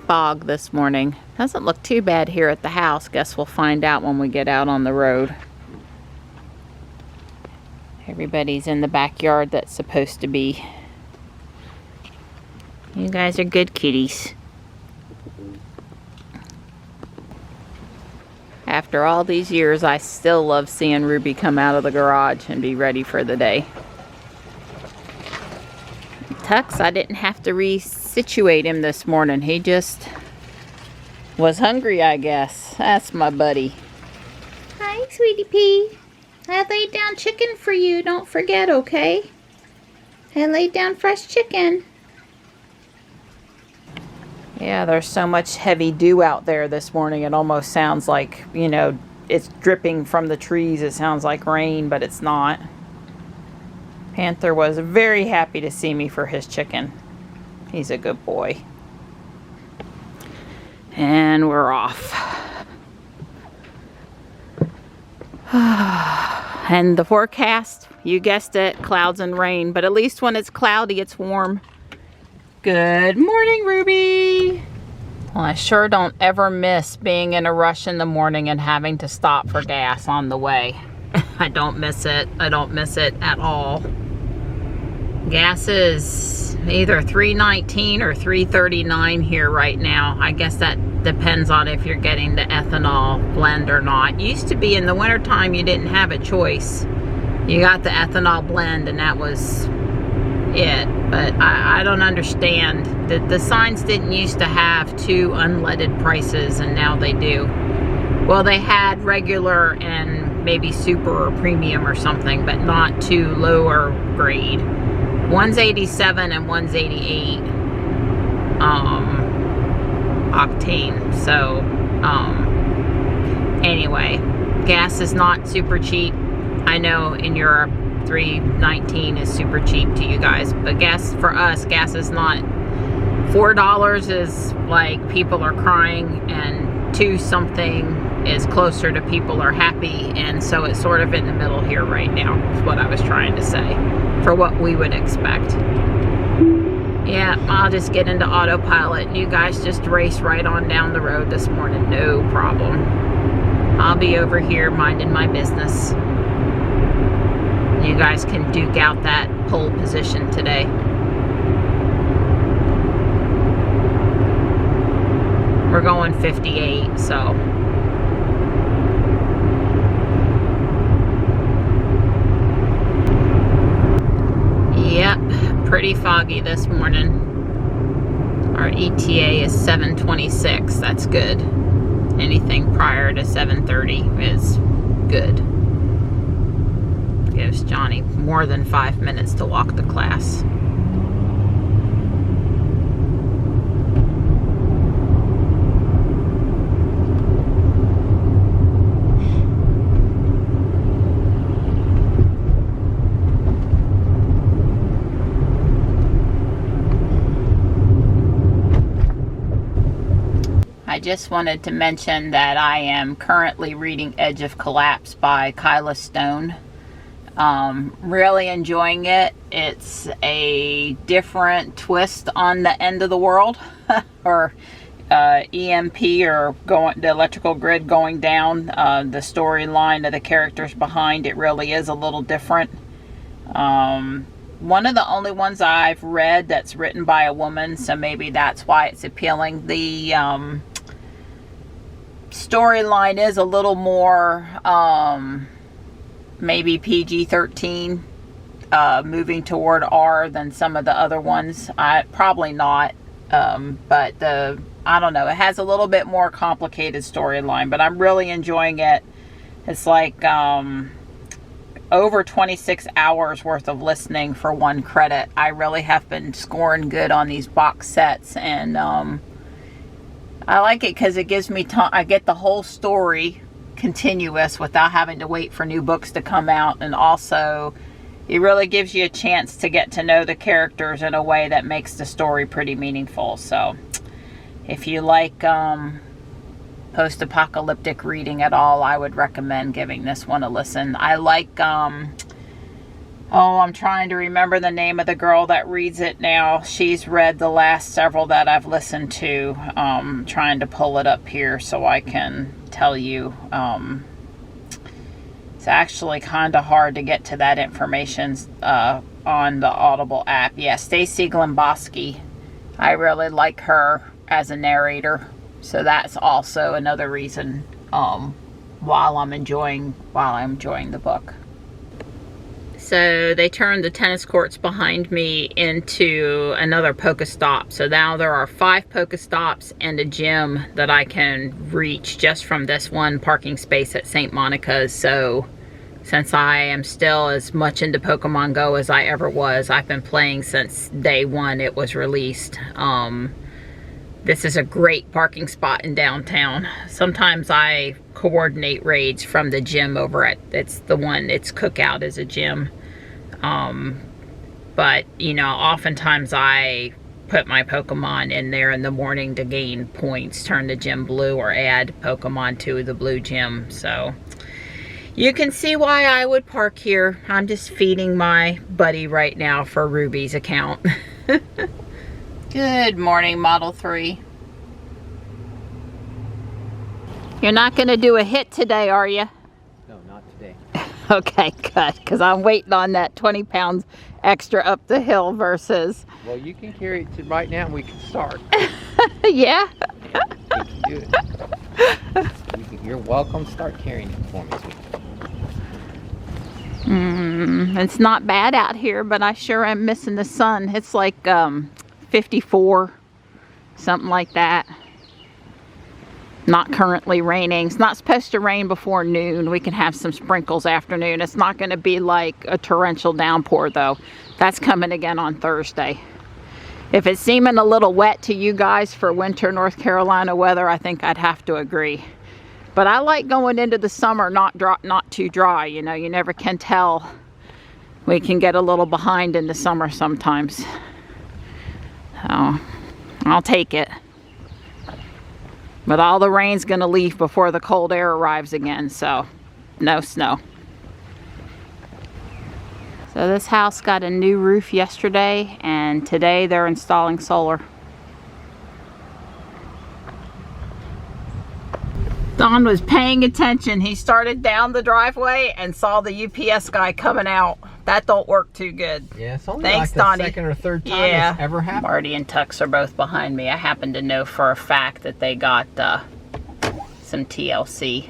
fog this morning. Doesn't look too bad here at the house. Guess we'll find out when we get out on the road. Everybody's in the backyard that's supposed to be. You guys are good kitties. After all these years, I still love seeing Ruby come out of the garage and be ready for the day. Tux, I didn't have to resituate him this morning. He just was hungry, I guess. That's my buddy. Hi, sweetie pea. I laid down chicken for you. Don't forget, okay? I laid down fresh chicken. Yeah, there's so much heavy dew out there this morning. It almost sounds like, you know, it's dripping from the trees. It sounds like rain, but it's not. Panther was very happy to see me for his chicken. He's a good boy. And we're off. And the forecast, you guessed it, clouds and rain. But at least when it's cloudy, it's warm. Good morning, Ruby. Well, I sure don't ever miss being in a rush in the morning and having to stop for gas on the way. I don't miss it. I don't miss it at all. Gas is either $3.19 or $3.39 here right now. I guess that depends on if you're getting the ethanol blend or not. Used to be in the wintertime you didn't have a choice. You got the ethanol blend and that was it. But I don't understand. The signs didn't used to have two unleaded prices and now they do. Well, they had regular and maybe super or premium or something, but not two lower grade. One's 87 and one's 88 octane. So anyway, gas is not super cheap. I know in Europe $3.19 is super cheap to you guys, but gas for us, gas is not. $4 is like people are crying, and 2 something is closer to people are happy, and so it's sort of in the middle here right now is what I was trying to say for what we would expect. Yeah, I'll just get into autopilot. You guys just race right on down the road this morning, no problem. I'll be over here minding my business. You guys can duke out that pole position today. We're going 58, so. Yep, pretty foggy this morning. Our ETA is 7:26, that's good. Anything prior to 7:30 is good. Gives Johnny more than 5 minutes to walk to class. I just wanted to mention that I am currently reading Edge of Collapse by Kyla Stone. Really enjoying it. It's a different twist on the end of the world or EMP or the electrical grid going down. The storyline of the characters behind it really is a little different. One of the only ones I've read that's written by a woman, so maybe that's why it's appealing. The storyline is a little more maybe PG-13, moving toward R than some of the other ones. Probably not, but I don't know, it has a little bit more complicated storyline, but I'm really enjoying it. It's like over 26 hours worth of listening for 1 credit. I really have been scoring good on these box sets, and I like it because it gives me time. I get the whole story continuous without having to wait for new books to come out, and also it really gives you a chance to get to know the characters in a way that makes the story pretty meaningful. So if you like post-apocalyptic reading at all, I would recommend giving this one a listen. I like Oh, I'm trying to remember the name of the girl that reads it now. She's read the last several that I've listened to. Trying to pull it up here so I can tell you. It's actually kind of hard to get to that information on the Audible app. Yeah, Stacy Glemboski. I really like her as a narrator. So that's also another reason why I'm enjoying the book. So they turned the tennis courts behind me into another Pokestop. So now there are 5 Pokestops and a gym that I can reach just from this one parking space at St. Monica's. So since I am still as much into Pokemon Go as I ever was, I've been playing since day one it was released. This is a great parking spot in downtown. Sometimes I coordinate raids from the gym over at, it's Cookout as a gym. But, you know, oftentimes I put my Pokemon in there in the morning to gain points, turn the gym blue, or add Pokemon to the blue gym. So you can see why I would park here. I'm just feeding my buddy right now for Ruby's account. Good morning, Model 3. You're not going to do a hit today, are you? No, not today. Okay, good, because I'm waiting on that 20 pounds extra up the hill versus... Well, you can carry it to right now and we can start. Yeah? Yeah, we can do it. You're welcome to start carrying it for me. It's not bad out here, but I sure am missing the sun. It's like 54, something like that. Not currently raining. It's not supposed to rain before noon. We can have some sprinkles afternoon. It's not going to be like a torrential downpour though. That's coming again on Thursday. If it's seeming a little wet to you guys for winter North Carolina weather, I think I'd have to agree. But I like going into the summer not too dry. You know, you never can tell. We can get a little behind in the summer sometimes. So, I'll take it. But all the rain's going to leave before the cold air arrives again, so no snow. So this house got a new roof yesterday, and today they're installing solar. Don was paying attention. He started down the driveway and saw the UPS guy coming out. That don't work too good. Yeah, it's only Thanks, like the Donnie. second or third time it's ever happened. Marty and Tux are both behind me. I happen to know for a fact that they got some TLC.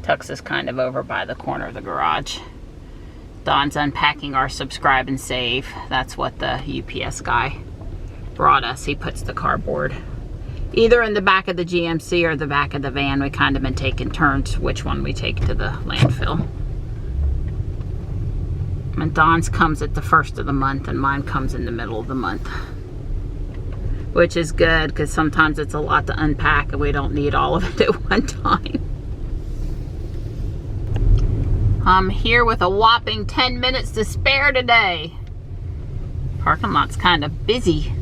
Tux is kind of over by the corner of the garage. Don's unpacking our subscribe and save. That's what the UPS guy brought us. He puts the cardboard either in the back of the GMC or the back of the van. We kind of been taking turns which one we take to the landfill. And Don's comes at the first of the month and mine comes in the middle of the month. Which is good because sometimes it's a lot to unpack and we don't need all of it at one time. I'm here with a whopping 10 minutes to spare today. Parking lot's kind of busy.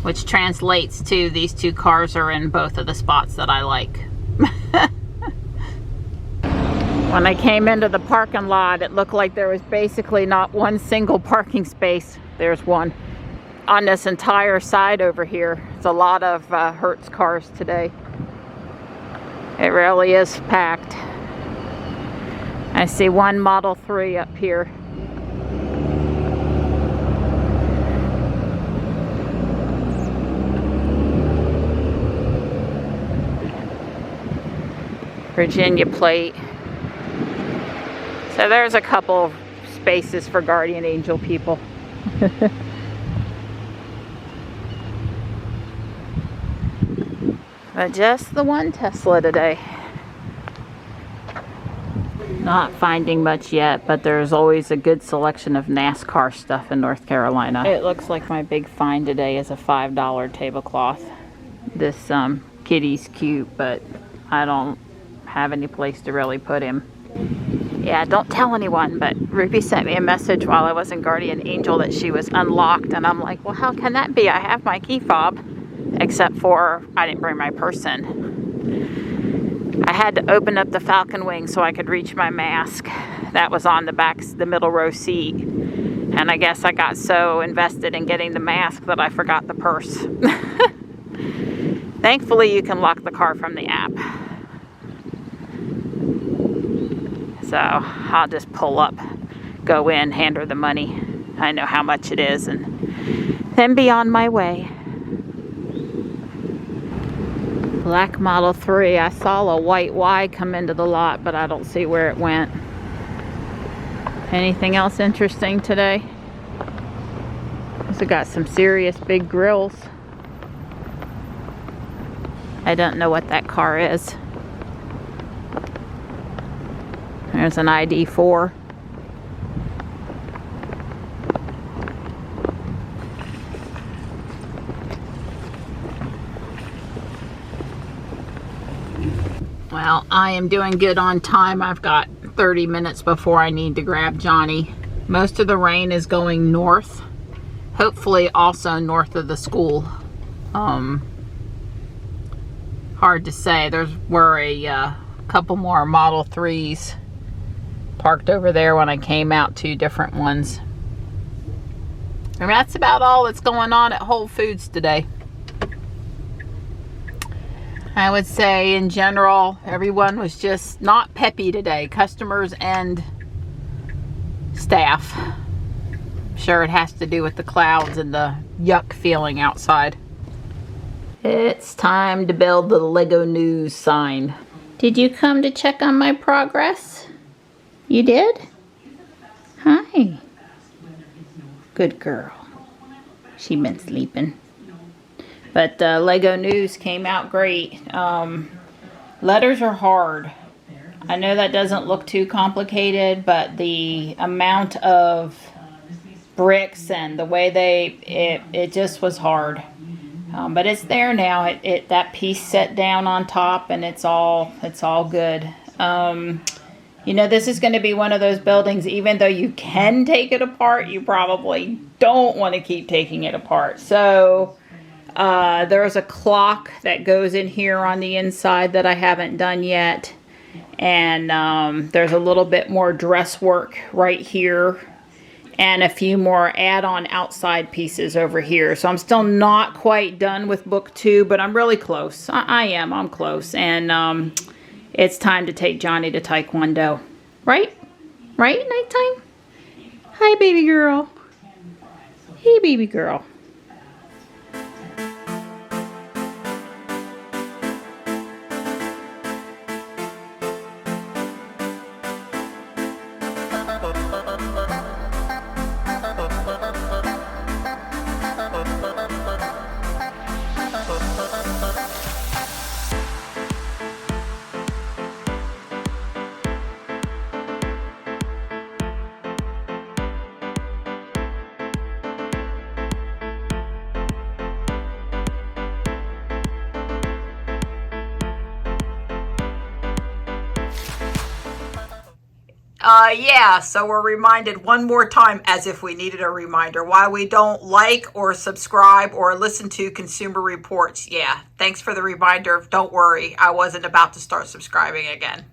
Which translates to these 2 cars are in both of the spots that I like. When I came into the parking lot, it looked like there was basically not one single parking space. There's one on this entire side over here. It's a lot of Hertz cars today. It really is packed. I see one Model 3 up here. Virginia plate. So there's a couple of spaces for guardian angel people. But just the one Tesla today. Not finding much yet, but there's always a good selection of NASCAR stuff in North Carolina. It looks like my big find today is a $5 tablecloth. This kitty's cute, but I don't have any place to really put him. Yeah, don't tell anyone, but Ruby sent me a message while I was in Guardian Angel that she was unlocked, and I'm like, well, how can that be? I have my key fob, except for I didn't bring my purse in. I had to open up the Falcon Wing so I could reach my mask. That was on the middle row seat. And I guess I got so invested in getting the mask that I forgot the purse. Thankfully, you can lock the car from the app. So I'll just pull up, go in, hand her the money. I know how much it is, and then be on my way. Black Model 3. I saw a white Y come into the lot, but I don't see where it went. Anything else interesting today? Also got some serious big grills. I don't know what that car is. There's an ID4. Well, I am doing good on time. I've got 30 minutes before I need to grab Johnny. Most of the rain is going north. Hopefully also north of the school. Hard to say. There were a couple more Model 3s parked over there when I came out, 2 different ones. And that's about all that's going on at Whole Foods today. I would say in general, everyone was just not peppy today, customers and staff. I'm sure it has to do with the clouds and the yuck feeling outside. It's time to build the Lego News sign. Did you come to check on my progress? You did? Hi. Good girl. She's been sleeping. But Lego News came out great. Letters are hard. I know that doesn't look too complicated, but the amount of bricks and the way it just was hard. But it's there now. That piece set down on top, and it's all good. You know, this is going to be one of those buildings, even though you can take it apart, you probably don't want to keep taking it apart. So there's a clock that goes in here on the inside that I haven't done yet. And there's a little bit more dress work right here. And a few more add-on outside pieces over here. So I'm still not quite done with book 2, but I'm really close. I'm close. And it's time to take Johnny to Taekwondo. Right? Right? Nighttime? Hi, baby girl. Hey, baby girl. Yeah, so we're reminded one more time, as if we needed a reminder, why we don't like or subscribe or listen to Consumer Reports. Yeah, thanks for the reminder. Don't worry, I wasn't about to start subscribing again.